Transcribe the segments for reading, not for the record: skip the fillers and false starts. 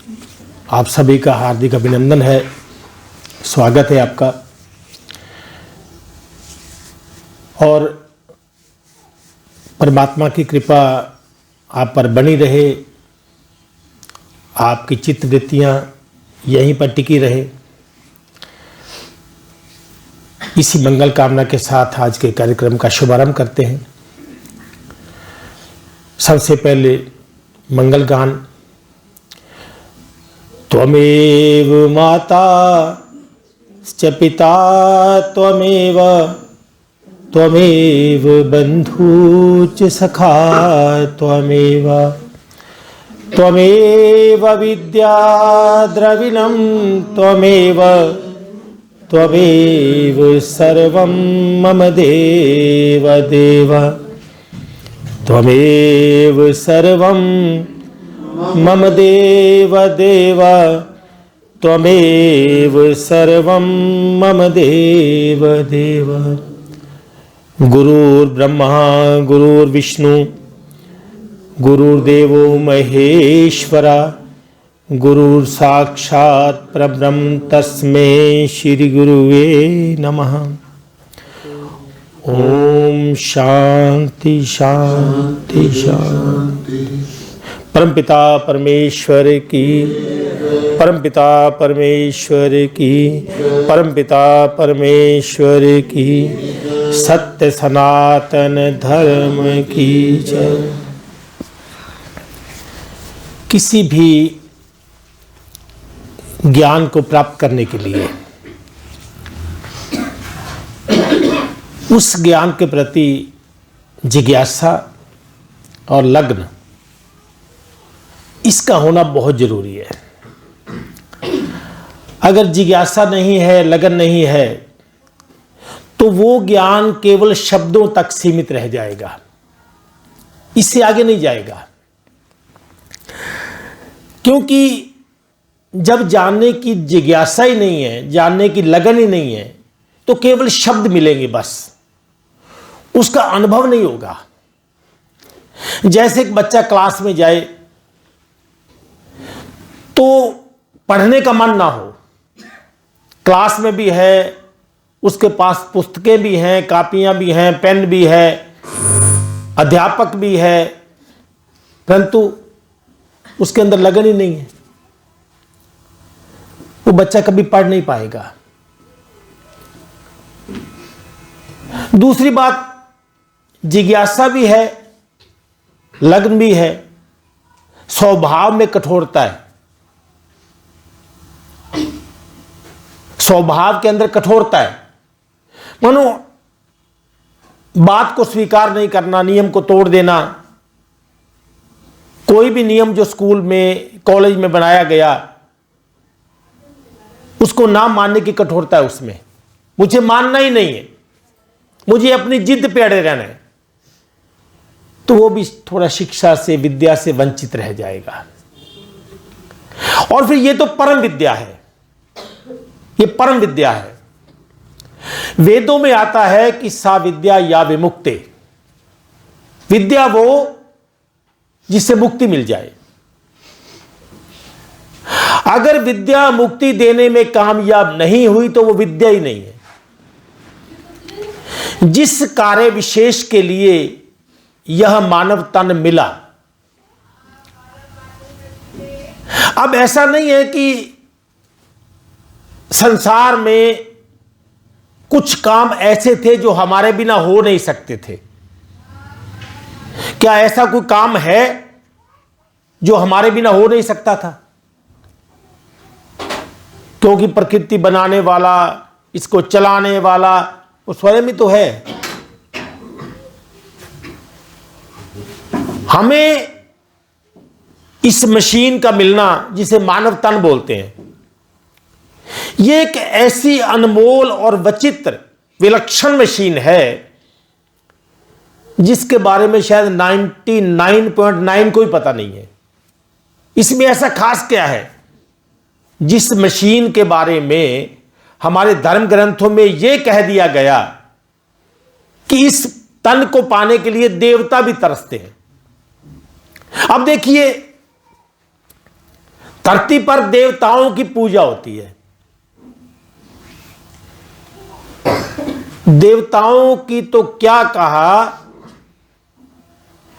आप सभी का हार्दिक अभिनंदन है, स्वागत है आपका। और परमात्मा की कृपा आप पर बनी रहे, आपकी चित्तवृत्तियाँ यहीं पर टिकी रहे, इसी मंगल कामना के साथ आज के कार्यक्रम का शुभारंभ करते हैं। सबसे पहले मंगल गान। त्वमेव माता च पिता त्वमेव त्वमेव बंधु च सखा त्वमेव त्वमेव विद्या द्रविणं त्वमेव त्वमेव सर्वं मम देव देव त्वमेव सर्वं मम देव देव त्वमेव सर्वं मम देव देव। गुरुर्ब्रह्मा गुरुर्विष्णु गुरुर्देवो महेश्वरा गुरुर्साक्षात् परब्रह्म तस्मै श्री गुरुवे नमः। ओम शांति शांति शांति। परमपिता परमेश्वर की, परमपिता परमेश्वर की, परमपिता परमेश्वर की, सत्य सनातन धर्म की जय। किसी भी ज्ञान को प्राप्त करने के लिए उस ज्ञान के प्रति जिज्ञासा और लगन, इसका होना बहुत जरूरी है। अगर जिज्ञासा नहीं है, लगन नहीं है, तो वो ज्ञान केवल शब्दों तक सीमित रह जाएगा, इससे आगे नहीं जाएगा। क्योंकि जब जानने की जिज्ञासा ही नहीं है, जानने की लगन ही नहीं है, तो केवल शब्द मिलेंगे, बस उसका अनुभव नहीं होगा। जैसे एक बच्चा क्लास में जाए तो पढ़ने का मन ना हो, क्लास में भी है, उसके पास पुस्तकें भी हैं, कापियां भी हैं, पेन भी है, अध्यापक भी है, परंतु उसके अंदर लगन ही नहीं है, वो बच्चा कभी पढ़ नहीं पाएगा। दूसरी बात, जिज्ञासा भी है, लगन भी है, स्वभाव में कठोरता है, स्वभाव के अंदर कठोरता है। मानो बात को स्वीकार नहीं करना, नियम को तोड़ देना। कोई भी नियम जो स्कूल में, कॉलेज में बनाया गया, उसको ना मानने की कठोरता है उसमें। मुझे मानना ही नहीं है, मुझे अपनी जिद पे अड़े रहना है, तो वो भी थोड़ा शिक्षा से, विद्या से वंचित रह जाएगा। और फिर ये तो परम विद्या है, ये परम विद्या है। वेदों में आता है कि सा विद्या या विमुक्ते, विद्या वो जिससे मुक्ति मिल जाए। अगर विद्या मुक्ति देने में कामयाब नहीं हुई तो वो विद्या ही नहीं है। जिस कार्य विशेष के लिए यह मानव तन मिला, अब ऐसा नहीं है कि संसार में कुछ काम ऐसे थे जो हमारे बिना हो नहीं सकते थे। क्या ऐसा कोई काम है जो हमारे बिना हो नहीं सकता था? क्योंकि प्रकृति बनाने वाला, इसको चलाने वाला वो स्वयं ही तो है। हमें इस मशीन का मिलना, जिसे मानव तन बोलते हैं, ये एक ऐसी अनमोल और विचित्र विलक्षण मशीन है जिसके बारे में शायद 99.9 को ही पता नहीं है। इसमें ऐसा खास क्या है जिस मशीन के बारे में हमारे धर्म ग्रंथों में यह कह दिया गया कि इस तन को पाने के लिए देवता भी तरसते हैं। अब देखिए, धरती पर देवताओं की पूजा होती है। देवताओं की तो क्या कहा,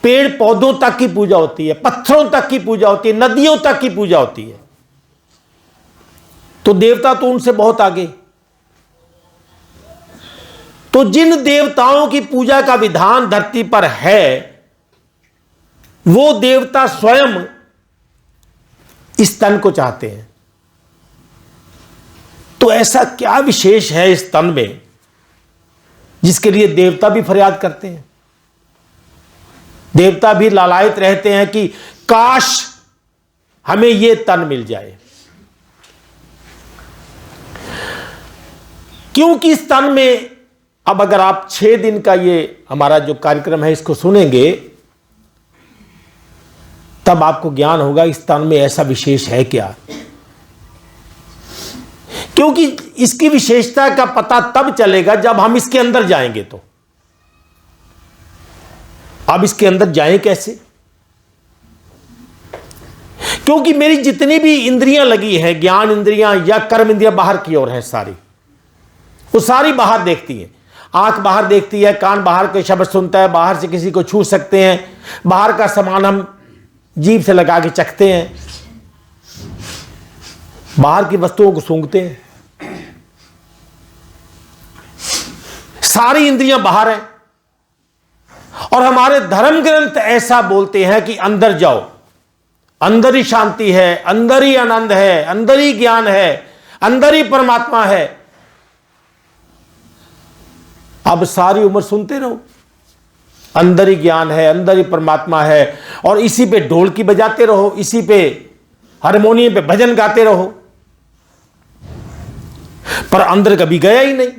पेड़ पौधों तक की पूजा होती है, पत्थरों तक की पूजा होती है, नदियों तक की पूजा होती है। तो देवता तो उनसे बहुत आगे। तो जिन देवताओं की पूजा का विधान धरती पर है, वो देवता स्वयं इस तन को चाहते हैं। तो ऐसा क्या विशेष है इस तन में जिसके लिए देवता भी फरियाद करते हैं? देवता भी लालायित रहते हैं कि काश हमें यह तन मिल जाए, क्योंकि इस तन में, अब अगर आप 6 दिन का ये हमारा जो कार्यक्रम है इसको सुनेंगे, तब आपको ज्ञान होगा इस तन में ऐसा विशेष है क्या। क्योंकि इसकी विशेषता का पता तब चलेगा जब हम इसके अंदर जाएंगे। तो अब इसके अंदर जाएं कैसे? क्योंकि मेरी जितनी भी इंद्रियां लगी हैं, ज्ञान इंद्रियां या कर्म इंद्रियां बाहर की ओर हैं, सारी वो सारी बाहर देखती हैं। आंख बाहर देखती है, कान बाहर के शब्द सुनता है, बाहर से किसी को छू सकते हैं, बाहर का सामान हम जीभ से लगा के चखते हैं, बाहर की वस्तुओं को सूंघते हैं। सारी इंद्रियां बाहर हैं। और हमारे धर्म ग्रंथ ऐसा बोलते हैं कि अंदर जाओ, अंदर ही शांति है, अंदर ही आनंद है, अंदर ही ज्ञान है, अंदर ही परमात्मा है। अब सारी उम्र सुनते रहो, अंदर ही ज्ञान है, अंदर ही परमात्मा है, और इसी पे ढोलकी बजाते रहो, इसी पे हारमोनियम पे भजन गाते रहो, पर अंदर कभी गया ही नहीं,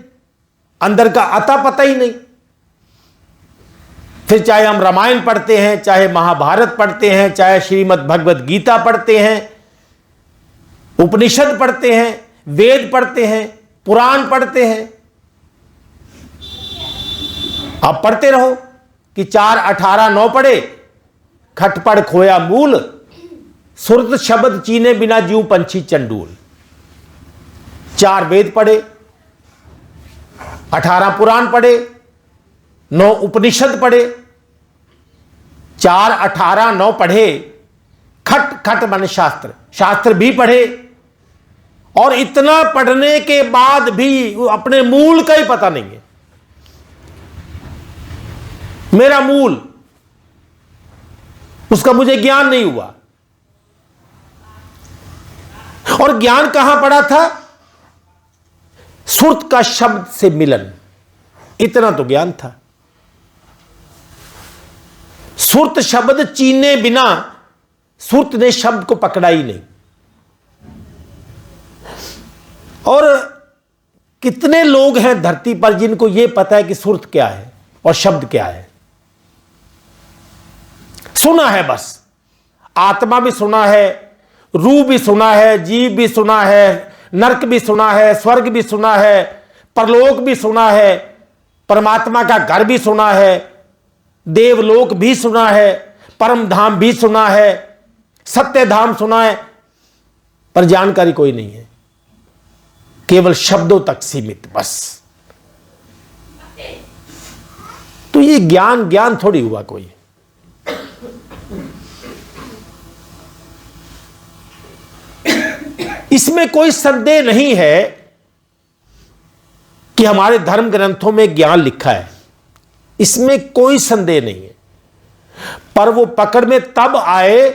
अंदर का अता पता ही नहीं। फिर चाहे हम रामायण पढ़ते हैं, चाहे महाभारत पढ़ते हैं, चाहे श्रीमद् भगवद गीता पढ़ते हैं, उपनिषद पढ़ते हैं, वेद पढ़ते हैं, पुराण पढ़ते हैं, आप पढ़ते रहो कि 4, 18, 9 पढ़े, खटपड़ खोया मूल, सुरत शब्द चीने बिना जीव पंछी चंडूल। 4 वेद पढ़े, 18 पुराण पढ़े, 9 उपनिषद पढ़े, 4, 18, 9 पढ़े, खट खट मन शास्त्र, शास्त्र भी पढ़े, और इतना पढ़ने के बाद भी अपने मूल का ही पता नहीं है। मेरा मूल, उसका मुझे ज्ञान नहीं हुआ। और ज्ञान कहां पड़ा था? सुरत का शब्द से मिलन, इतना तो ज्ञान था। सुरत शब्द चीने बिना सुरत ने शब्द को पकड़ा ही नहीं। और कितने लोग हैं धरती पर जिनको यह पता है कि सुरत क्या है और शब्द क्या है? सुना है बस, आत्मा भी सुना है, रूह भी सुना है, जीव भी सुना है, नरक भी सुना है, स्वर्ग भी सुना है, परलोक भी सुना है, परमात्मा का घर भी सुना है, देवलोक भी सुना है, परम धाम भी सुना है, सत्य धाम सुना है, पर जानकारी कोई नहीं है, केवल शब्दों तक सीमित बस। तो ये ज्ञान थोड़ी हुआ कोई। इसमें कोई संदेह नहीं है कि हमारे धर्म ग्रंथों में ज्ञान लिखा है, इसमें कोई संदेह नहीं है। पर वो पकड़ में तब आए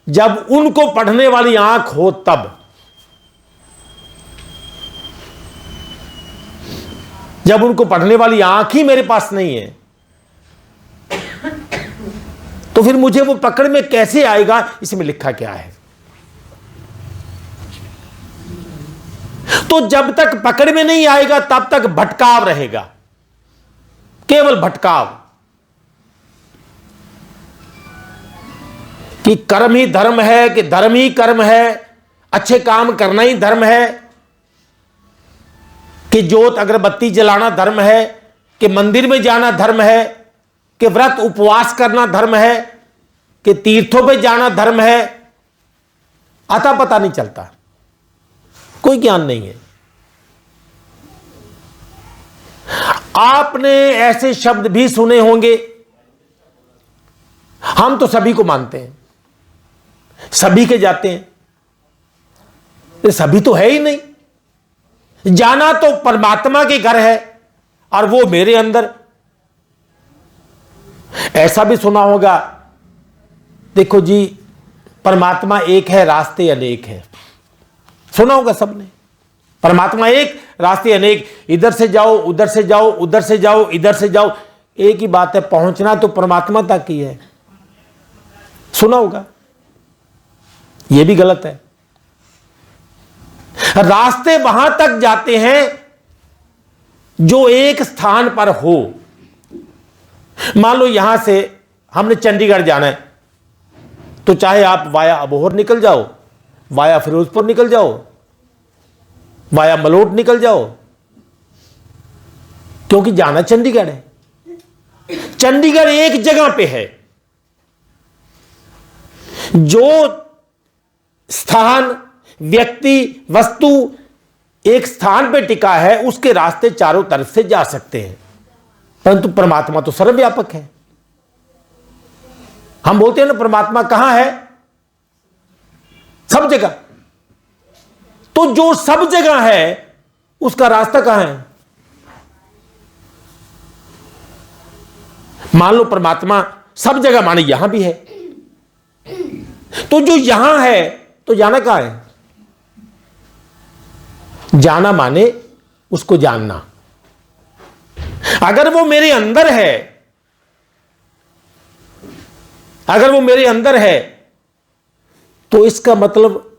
जब उनको पढ़ने वाली आंख हो, तब। जब उनको पढ़ने वाली आंख ही मेरे पास नहीं है, तो फिर मुझे वो पकड़ में कैसे आएगा इसमें लिखा क्या है? तो जब तक पकड़ में नहीं आएगा तब तक भटकाव रहेगा, केवल भटकाव, कि कर्म ही धर्म है, कि धर्म ही कर्म है, अच्छे काम करना ही धर्म है, कि जोत अगरबत्ती जलाना धर्म है, कि मंदिर में जाना धर्म है, कि व्रत उपवास करना धर्म है, कि तीर्थों पे जाना धर्म है, अता पता नहीं चलता, कोई ज्ञान नहीं है। आपने ऐसे शब्द भी सुने होंगे, हम तो सभी को मानते हैं, सभी के जाते हैं, ये सभी तो है ही नहीं। जाना तो परमात्मा के घर है और वो मेरे अंदर। ऐसा भी सुना होगा, देखो जी परमात्मा एक है, रास्ते अनेक हैं। सुना होगा सबने, परमात्मा एक, रास्ते अनेक, इधर से जाओ, उधर से जाओ, उधर से जाओ, इधर से जाओ, एक ही बात है, पहुंचना तो परमात्मा तक ही है। सुना होगा, यह भी गलत है। रास्ते वहां तक जाते हैं जो एक स्थान पर हो। मान लो यहां से हमने चंडीगढ़ जाना है, तो चाहे आप वाया अबोहर निकल जाओ, वाया फिरोजपुर निकल जाओ, वाया मलोट निकल जाओ, क्योंकि जाना चंडीगढ़ है। चंडीगढ़ एक जगह पे है। जो स्थान, व्यक्ति, वस्तु एक स्थान पे टिका है, उसके रास्ते चारों तरफ से जा सकते हैं, परंतु परमात्मा तो सर्वव्यापक है। हम बोलते हैं ना परमात्मा कहां है, सब जगह। तो जो सब जगह है उसका रास्ता कहां है? मान लो परमात्मा सब जगह, माने यहां भी है, तो जो यहां है तो जाना कहां है? जाना माने उसको जानना। अगर वो मेरे अंदर है, अगर वो मेरे अंदर है, तो इसका मतलब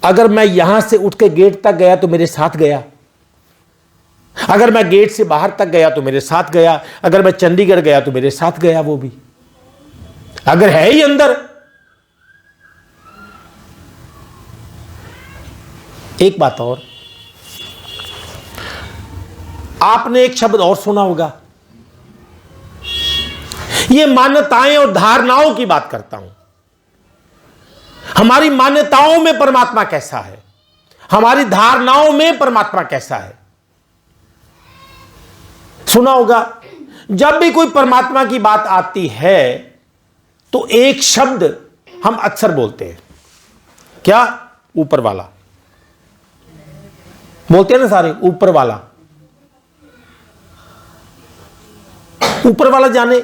अगर मैं यहां से उठ के गेट तक गया तो मेरे साथ गया, अगर मैं गेट से बाहर तक गया तो मेरे साथ गया, अगर मैं चंडीगढ़ गया तो मेरे साथ गया। वो भी अगर है ही अंदर। एक बात और, आपने एक शब्द और सुना होगा, ये मान्यताएं और धारणाओं की बात करता हूं। हमारी मान्यताओं में परमात्मा कैसा है, हमारी धारणाओं में परमात्मा कैसा है। सुना होगा, जब भी कोई परमात्मा की बात आती है तो एक शब्द हम अक्सर बोलते हैं, क्या? ऊपर वाला। बोलते हैं ना सारे, ऊपर वाला। ऊपर वाला जाने